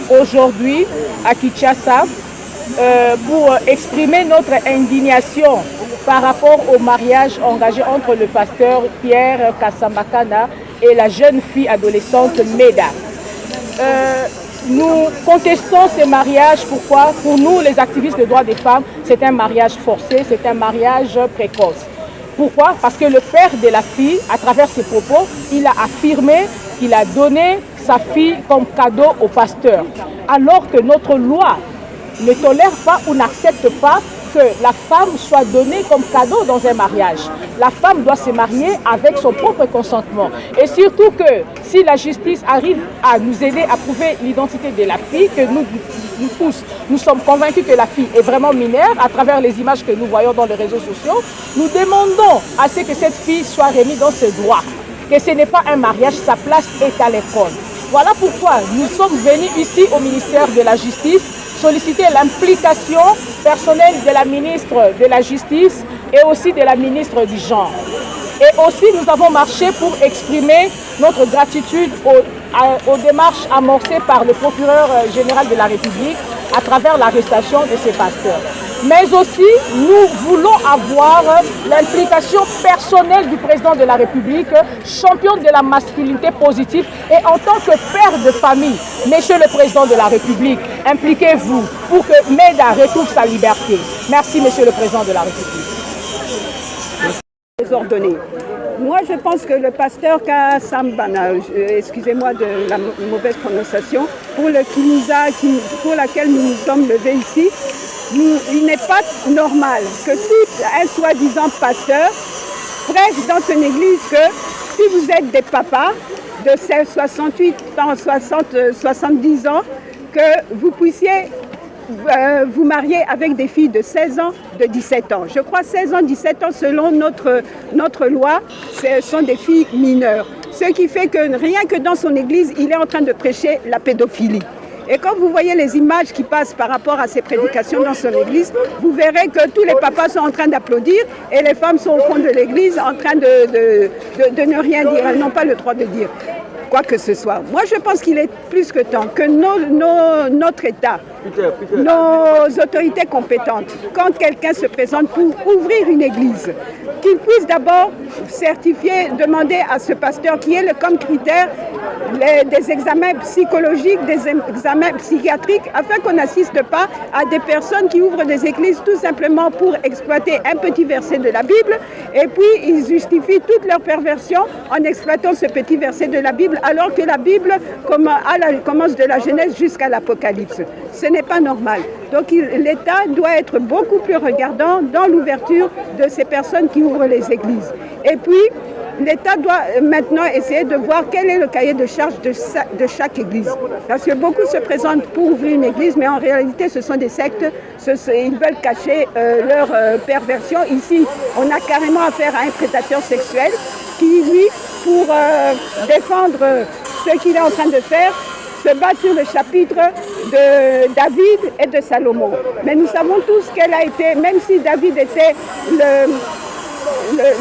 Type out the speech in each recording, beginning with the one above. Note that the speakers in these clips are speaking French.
Aujourd'hui à Kinshasa pour exprimer notre indignation par rapport au mariage engagé entre le pasteur Pierre Kasambakana et la jeune fille adolescente Meda. Nous contestons ces mariages. Pourquoi? Pour nous, les activistes des droits des femmes, c'est un mariage forcé, c'est un mariage précoce. Pourquoi? Parce que le père de la fille, à travers ses propos, il a affirmé qu'il a donné sa fille comme cadeau au pasteur. Alors que notre loi ne tolère pas ou n'accepte pas que la femme soit donnée comme cadeau dans un mariage. La femme doit se marier avec son propre consentement. Et surtout que si la justice arrive à nous aider à prouver l'identité de la fille, que nous tous, nous sommes convaincus que la fille est vraiment mineure à travers les images que nous voyons dans les réseaux sociaux, nous demandons à ce que cette fille soit remise dans ses droits. Que ce n'est pas un mariage, sa place est à l'école. Voilà pourquoi nous sommes venus ici au ministère de la Justice solliciter l'implication personnelle de la ministre de la Justice et aussi de la ministre du Genre. Et aussi nous avons marché pour exprimer notre gratitude aux démarches amorcées par le procureur général de la République à travers l'arrestation de ces pasteurs. Mais aussi, nous voulons avoir l'implication personnelle du président de la République, champion de la masculinité positive et en tant que père de famille. Monsieur le président de la République, impliquez-vous pour que Meda retrouve sa liberté. Merci, monsieur le président de la République. Désordonné. Moi, je pense que le pasteur Kasambana, excusez-moi de la mauvaise prononciation, pour laquelle nous nous sommes levés ici, il n'est pas normal que tout un soi-disant pasteur prêche dans une église que si vous êtes des papas de 68 ans, 70 ans, que vous puissiez vous marier avec des filles de 16 ans, de 17 ans. Je crois 16 ans, 17 ans, selon notre loi, ce sont des filles mineures. Ce qui fait que rien que dans son église, il est en train de prêcher la pédophilie. Et quand vous voyez les images qui passent par rapport à ces prédications dans son église, vous verrez que tous les papas sont en train d'applaudir et les femmes sont au fond de l'église en train de ne rien dire. Elles n'ont pas le droit de dire quoi que ce soit. Moi, je pense qu'il est plus que temps que notre État, nos autorités compétentes, quand quelqu'un se présente pour ouvrir une église, qu'il puisse d'abord certifier, demander à ce pasteur qui est comme critère des examens psychologiques, des examens psychiatriques, afin qu'on n'assiste pas à des personnes qui ouvrent des églises tout simplement pour exploiter un petit verset de la Bible, et puis ils justifient toute leur perversion en exploitant ce petit verset de la Bible, alors que la Bible commence de la Genèse jusqu'à l'Apocalypse. Ce n'est pas normal. Donc l'État doit être beaucoup plus regardant dans l'ouverture de ces personnes qui ouvrent les églises. Et puis, l'État doit maintenant essayer de voir quel est le cahier de charge de chaque église. Parce que beaucoup se présentent pour ouvrir une église, mais en réalité, ce sont des sectes. Ils veulent cacher leur perversion. Ici, on a carrément affaire à un prédateur sexuel qui, lui, pour défendre ce qu'il est en train de faire, se bat sur le chapitre de David et de Salomon. Mais nous savons tous quelle a été, même si David était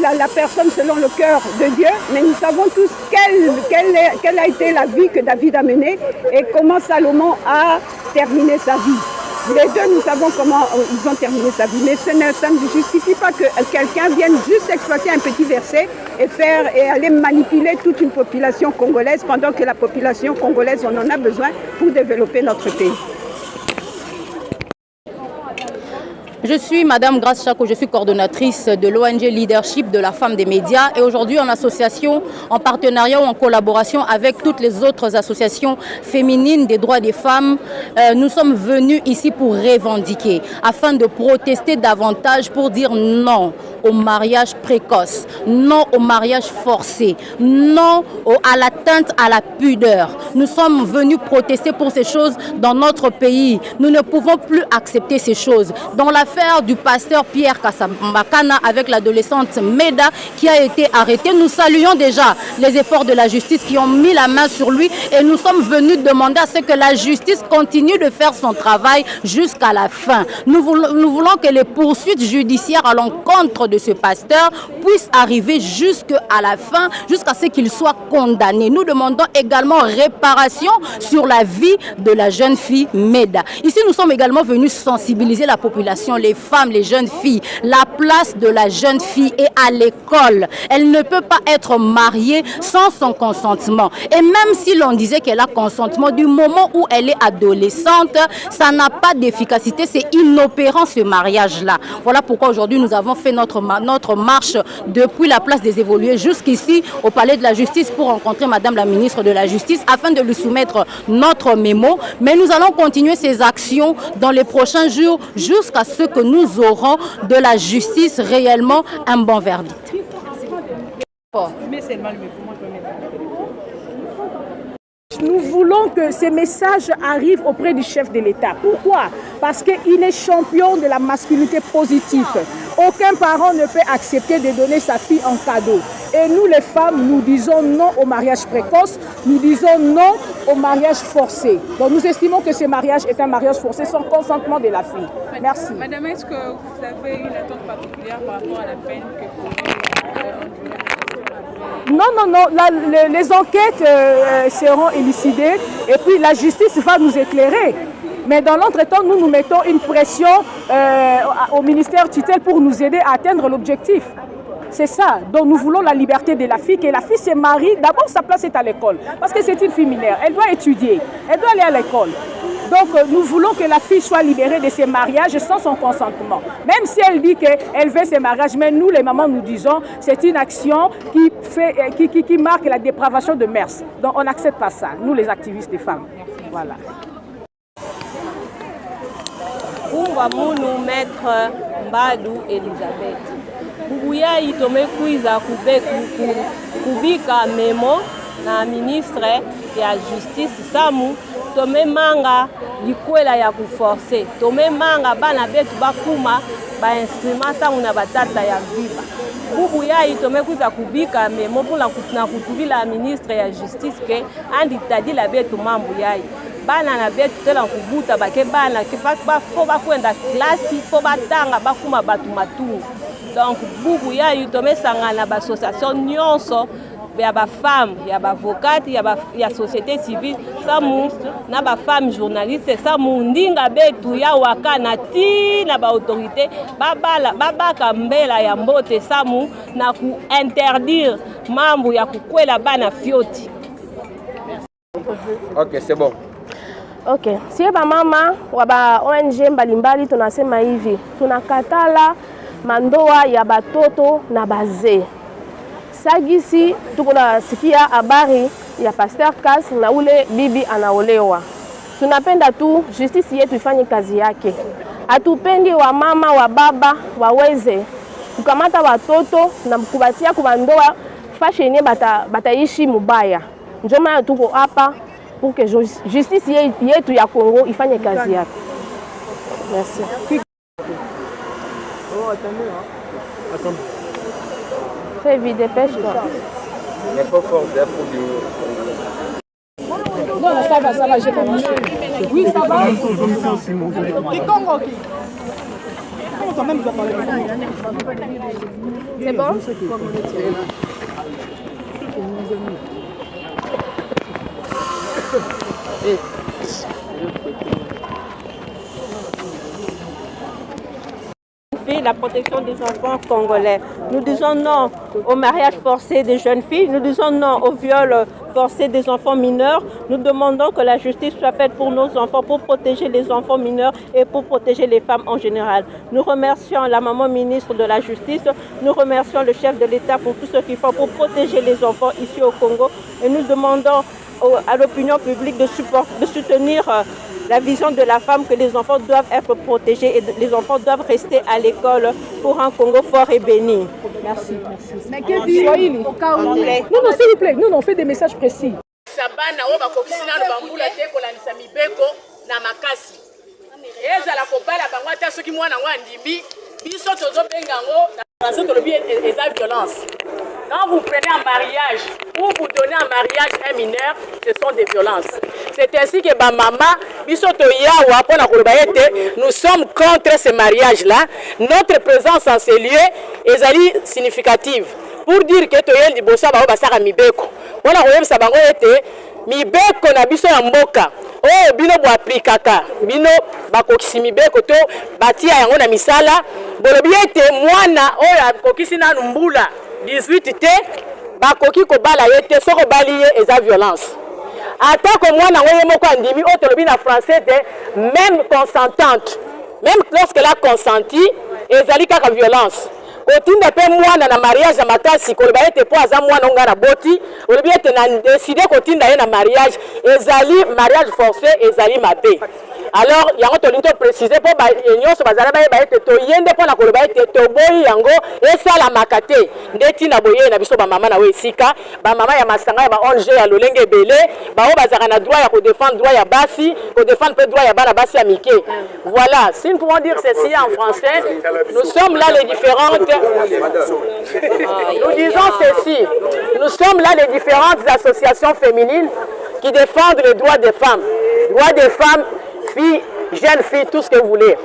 la personne selon le cœur de Dieu, mais nous savons tous quelle a été la vie que David a menée et comment Salomon a terminé sa vie. Les deux, nous savons comment ils ont terminé sa vie, mais ça ne justifie pas que quelqu'un vienne juste exploiter un petit verset et aller manipuler toute une population congolaise, pendant que la population congolaise, on en a besoin pour développer notre pays. Je suis Madame Grace Chako, je suis coordonnatrice de l'ONG Leadership de la Femme des Médias et aujourd'hui en association, en partenariat ou en collaboration avec toutes les autres associations féminines des droits des femmes, nous sommes venus ici pour revendiquer, afin de protester davantage pour dire non au mariage précoce, non au mariage forcé, non à l'atteinte à la pudeur. Nous sommes venus protester pour ces choses dans notre pays. Nous ne pouvons plus accepter ces choses. Dans la l'affaire du pasteur Pierre Kassambakana avec l'adolescente Meda qui a été arrêtée. Nous saluons déjà les efforts de la justice qui ont mis la main sur lui et nous sommes venus demander à ce que la justice continue de faire son travail jusqu'à la fin. Nous voulons que les poursuites judiciaires à l'encontre de ce pasteur puissent arriver jusqu'à la fin, jusqu'à ce qu'il soit condamné. Nous demandons également réparation sur la vie de la jeune fille Meda. Ici, nous sommes également venus sensibiliser la population, les femmes, les jeunes filles. La place de la jeune fille est à l'école. Elle ne peut pas être mariée sans son consentement. Et même si l'on disait qu'elle a consentement, du moment où elle est adolescente, ça n'a pas d'efficacité, c'est inopérant ce mariage-là. Voilà pourquoi aujourd'hui nous avons fait notre marche depuis la place des Évolués jusqu'ici au palais de la justice pour rencontrer Madame la ministre de la Justice afin de lui soumettre notre mémo. Mais nous allons continuer ces actions dans les prochains jours jusqu'à ce que nous aurons de la justice réellement un bon verdict. Nous voulons que ces messages arrivent auprès du chef de l'État. Pourquoi? Parce qu'il est champion de la masculinité positive. Aucun parent ne peut accepter de donner sa fille en cadeau. Et nous, les femmes, nous disons non au mariage précoce, nous disons non au mariage forcé. Donc nous estimons que ce mariage est un mariage forcé sans consentement de la fille. Merci. Madame, est-ce que vous avez une attente particulière par rapport à la peine que Non, les enquêtes seront élucidées et puis la justice va nous éclairer. Mais dans l'entretemps, nous mettons une pression au ministère tutelle pour nous aider à atteindre l'objectif. C'est ça. Donc nous voulons la liberté de la fille, que la fille se marie. D'abord, sa place est à l'école. Parce que c'est une fille mineure. Elle doit étudier. Elle doit aller à l'école. Donc nous voulons que la fille soit libérée de ses mariages sans son consentement. Même si elle dit qu'elle veut ses mariages, mais nous, les mamans, nous disons c'est une action qui marque la dépravation de mœurs. Donc on n'accepte pas ça, nous les activistes des femmes. Voilà. Nous maître Mbadou Elisabeth. Kubuya itome kuiza kubika memo na ministre ya justice Samu tome manga likwela ya kuforce tome manga bana betu bakuma ba instrument tangu na batata ya viva Kubuya itome kuiza kubika memo pour la kutubila ministre ya justice ke andi tadi la betu mambu yai bana na betu tela kubuta bake bana ke fo bakwenda klasi fo batanga bakuma batu matungu. Donc, bubu ya yutome sangana ba association nyonso ya ba femme, ya ba avocate, ya société civile, samu na ba femme journaliste, samu ndinga betu ya wakana ti na ba autorité, babaka mbela ya mbote samu na ku interdire mambo ya kukwela bana fioti. OK, c'est bon. OK. Si ba mama wa ba ONG mbalimbali tunasema hivi, tunakatala mandoa ya batoto na bazee. Sagisi tuko nasikia habari ya Pasteur Kass na ule bibi anaolewa. Tunapenda tu justice yetu ifanye kazi yake. Hatupendi wa mama wa baba waweze kukamata watoto na kubatia kwa ndoa fashion bataishi mubaya. Ndio maana tuko hapa pour que justice yetu ya Congo ifanye kazi yake. Merci. Attends. Fais vite, dépêche-toi. Il n'y a pas fort d'air pour du... Non, ça va, j'ai pas marché. Oui, ça va. C'est bon? La protection des enfants congolais. Nous disons non au mariage forcé des jeunes filles, nous disons non au viol forcé des enfants mineurs. Nous demandons que la justice soit faite pour nos enfants, pour protéger les enfants mineurs et pour protéger les femmes en général. Nous remercions la maman ministre de la Justice, nous remercions le chef de l'État pour tout ce qu'ils font pour protéger les enfants ici au Congo et nous demandons à l'opinion publique de soutenir la vision de la femme que les enfants doivent être protégés et les enfants doivent rester à l'école pour un Congo fort et béni. Merci. Mais qu'est-ce qu'il dit au cas où? Non, s'il vous plaît, nous, on fait des messages précis. ezala kobala bango ata soki mwana ngo andimbi biso tozobenga ngo na français tolobi eza violence. Quand vous prenez un mariage ou vous donnez un mariage à un mineur, ce sont des violences. C'est ainsi que maman, nous sommes contre ce mariage-là. Notre présence en ces lieux est significative. Pour dire que toyel di bossa ba basaka mibeko. Wana koyebisa bango ete mibeko na biso ya mboka. Oh bino bo aplikaka. Bino bakokisi mibeko to batia yango na misala. Bolobi ete mwana oyo akokisi na mbula 18 te bakoki kobala yete soko baliye eza violence. Atako mwana ngoye moko andimi o tolobi na français te même consentante. Même lorsqu'elle a consenti ezali kaka violence. Kotinda pe mwana na mariage ya makasi koloba ete po aza mwana nga na boti olobi ete na décider kotinda ye na mariage ezali mariage forcé ezali mabe. Alors yango tolinto préciser po ba nyonso bazala ba ete to yende po na koloba ete to boyi yango esala makate ndeti na boye na biso ba mama na we esika ba mama ya masanga ya ba ONG ya lolenge belé ba o bazaka na droit ya ko défendre droit ya basi ko défendre pe droit ya bana basi ya mike. Voilà, si nous pouvons dire ceci en français, nous sommes là les différentes nous disons ceci, nous sommes là les différentes associations féminines qui défendent les droits des femmes, filles, jeunes filles, tout ce que vous voulez.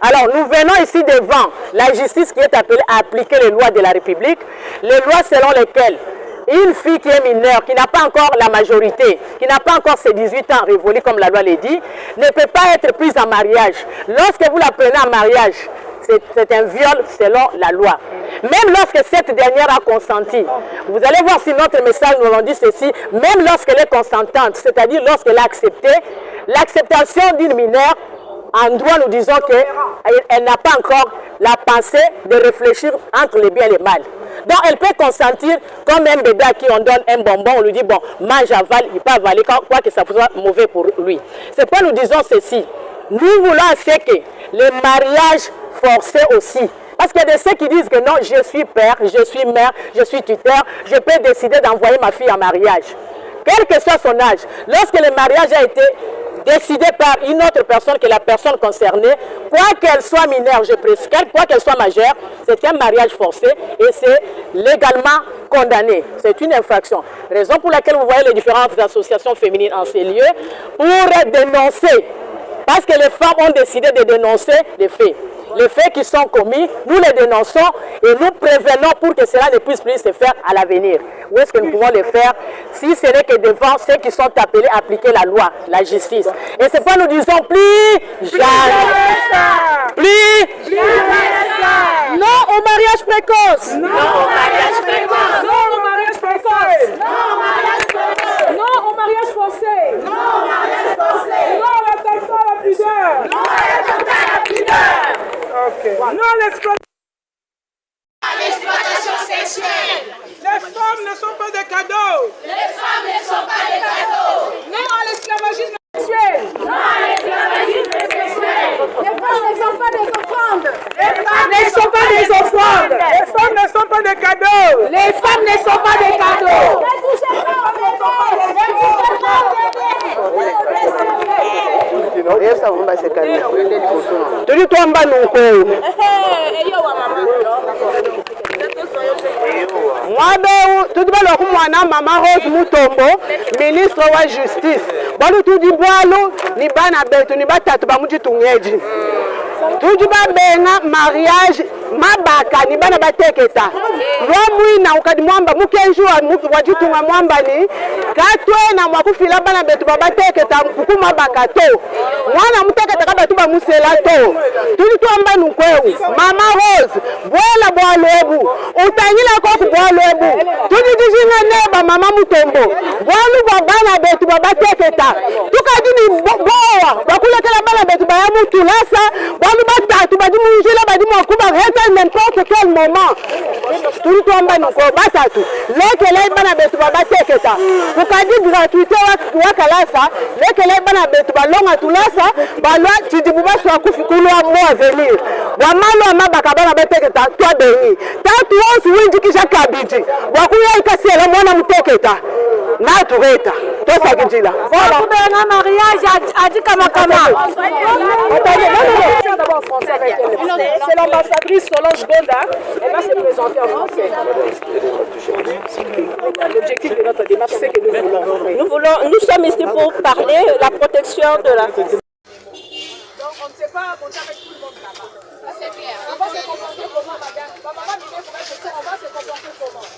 Alors nous venons ici devant la justice qui est appelée à appliquer les lois de la République, les lois selon lesquelles une fille qui est mineure, qui n'a pas encore la majorité, qui n'a pas encore ses 18 ans révolus comme la loi le dit, ne peut pas être prise en mariage. Lorsque vous la prenez en mariage, c'est un viol selon la loi. Même lorsque cette dernière a consenti, vous allez voir si notre message nous en dit ceci, même lorsqu'elle est consentante, c'est-à-dire lorsqu'elle a accepté, l'acceptation d'une mineure, en droit nous disons qu'elle n'a pas encore la pensée de réfléchir entre le bien et le mal. Donc elle peut consentir comme un bébé à qui on donne un bonbon, on lui dit bon, mange, avale, il peut avaler, quoi que ça soit mauvais pour lui. C'est pourquoi nous disons ceci, nous voulons c'est que les mariages forcés aussi, parce qu'il y a de ceux qui disent que non, je suis père, je suis mère, je suis tuteur, je peux décider d'envoyer ma fille en mariage. Quel que soit son âge, lorsque le mariage a été décidé par une autre personne que la personne concernée, quoi qu'elle soit mineure, je précise, quoi qu'elle soit majeure, c'est un mariage forcé et c'est légalement condamné. C'est une infraction. Raison pour laquelle vous voyez les différentes associations féminines en ces lieux pour dénoncer. Parce que les femmes ont décidé de dénoncer les faits. Les faits qui sont commis, nous les dénonçons et nous prévenons pour que cela ne puisse plus se faire à l'avenir. Où est-ce que nous pouvons les faire si ce n'est que devant ceux qui sont appelés à appliquer la loi, la justice. Et c'est pourquoi nous disons plus jamais. Plus jamais. Non au mariage précoce. Non au mariage précoce. Non au mariage précoce. Non au mariage précoce. Non au mariage forcé. Non au mariage forcé. Non à l'attentat à la pudeur. Non à l'attentat à la pudeur. Okay. Non l'exploitation sexuelle. Les femmes ne sont pas des cadeaux. Les femmes ne sont pas des cadeaux. Non à l'esclavagisme sexuel. Non à l'esclavagisme sexuel. Les femmes ne sont pas des offrandes. Les femmes ne sont pas des offrandes. Les femmes ne sont pas des cadeaux. Les femmes ne sont pas des cadeaux. Ne touchez pas aux bébés. Ne touchez pas aux bébés. Tuli twamba nuko Mwabeu tudibalo kumwana mama Rose Mutombo ministre wa justice balu tudibwalo ni bana betu ni batatu bamujitungeji tujiba benga mariage mabaka ni bana bateketa lwamwina ukadi mwamba mukenjua wajitunga mwamba ni katwe na mwakufila bana betu babateketa kuku mabaka to mwana muteketa kaba tuba musela to tuli twamba nukweu mama Rose bwela bwalwebu utanyila koku bwalwebu tuli dijinga neba mama Mutombo bwalu bana betu babateketa tukadini boa bakulekela bana betu bayamutulasa bwalu batatu badimunjila badimukuba heta n'importe quel moment tuli twamba nuko batatu lekele bana betu babateketa ukadi gratuité wakalasa lekele bana betu balonga tulasa balwa tidibuba swa kufikulwa mo avenir wamalo amabaka bana bateketa twa beni tatu osu winjikisha kabiji wakuya ikasela mwana muteketa na tureta tosakijila voilà kubenga mariage adikamakama. D'abord en français avec elle. C'est l'ambassadrice Solange Gonda. Elle va se présenter en français. L'objectif de notre démarche, c'est que Nous sommes ici pour parler de la protection de la femme. Donc on ne sait pas compter avec tout le monde là-bas. Ça c'est clair. On va se comporter comment, madame? Ma maman dit que on va se comporter comment?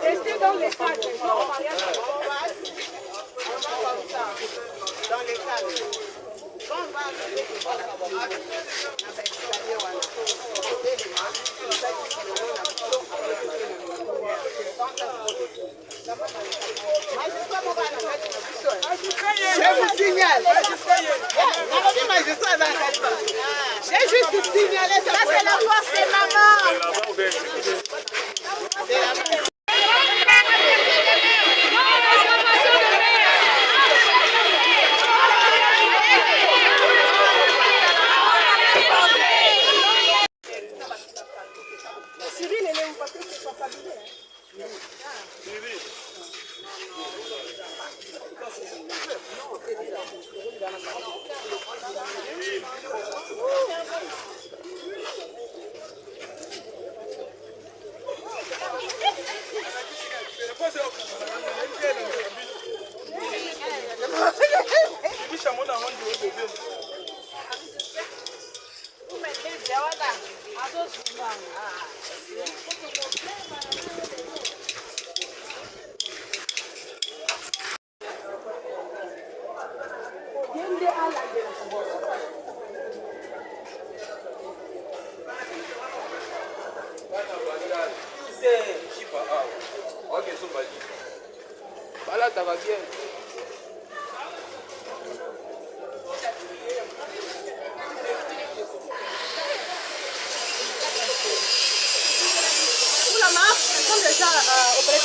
Restez dans les cadres. Au mariage, on va comme ça. Dans les cadres. Quand on va je vous signale. J'ai juste signalé ça. C'est la force des mamans. Cyril, elle est où parce que c'est pas familier. Voilà, ça va bien. Pour la marque, comme déjà auprès de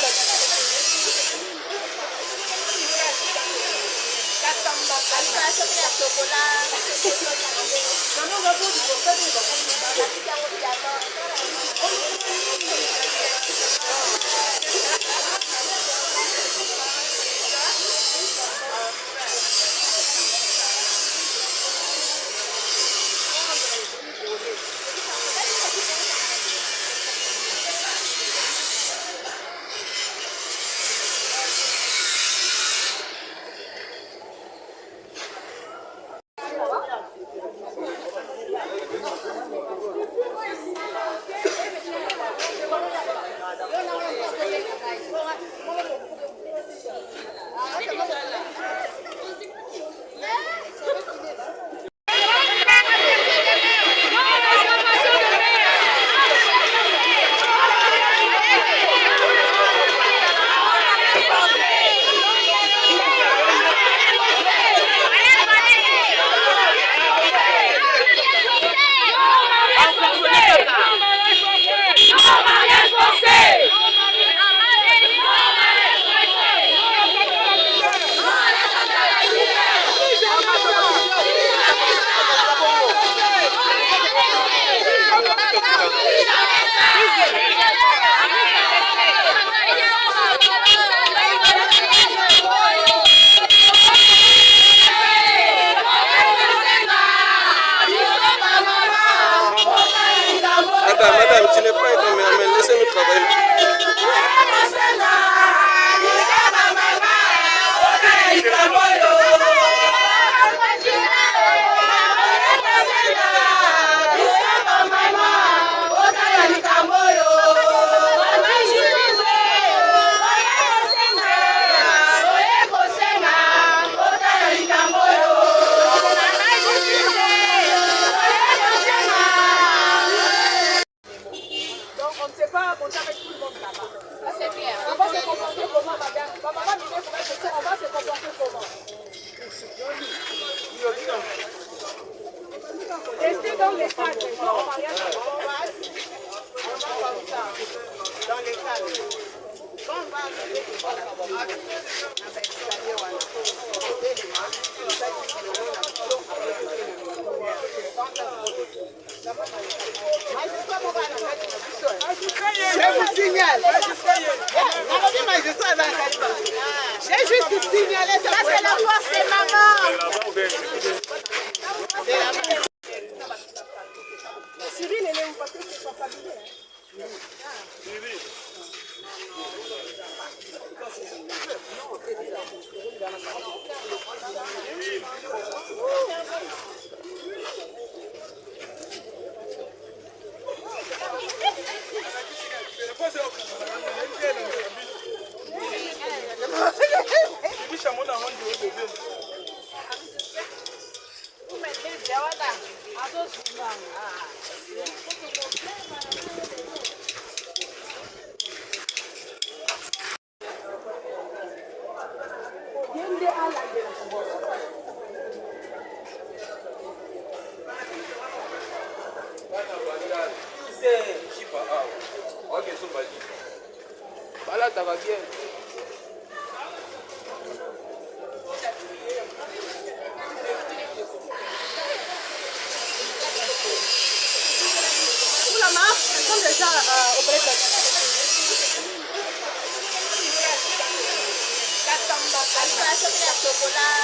Madame, tu n'es pas être mais laissez-nous travailler. Restez dans les cadres. Au mariage, on va comme ça. Dans les cadres. Quand on va vous signale. J'ai juste signalé. Ça, c'est la force des mamans. Cyril, elle est où? Parce que c'est pas familier. Voilà, ça va bien. Où la marque? Elles sont déjà auprès de chocolat.